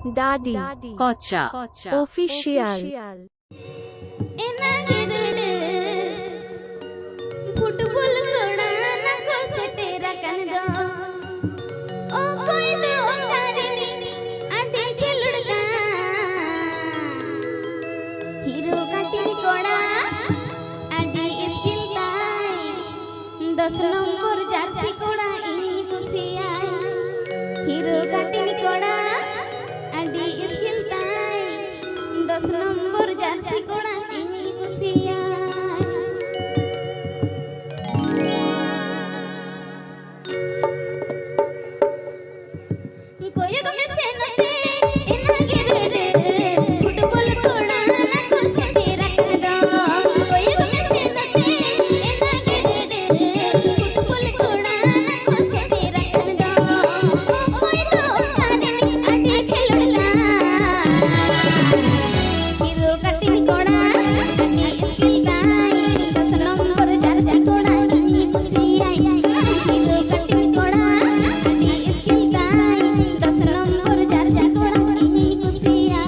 Daddy Kocha Official दस number Jersey कोड़ा इनी कुसिया hero कटिनी कोड़ा आडी स्किल ताई 10 नंबर जर्सी कोड़ा इनी कुसिया कोई गमे से नते एना गिरे रे फुटबॉल कोड़ा को सोचे रख दो कोई गमे से नते एना गिरे रे फुटबॉल कोड़ा को सोचे रख दो कोई तो सारे आटे खेलड़ा हीरो कटिंग कोड़ा आटे स्किल गाई 10 नंबर जर्सी कोड़ा इनी कुसिया हीरो कटिंग कोड़ा आटे स्किल गाई 10 नंबर जर्सी कोड़ा इनी कुसिया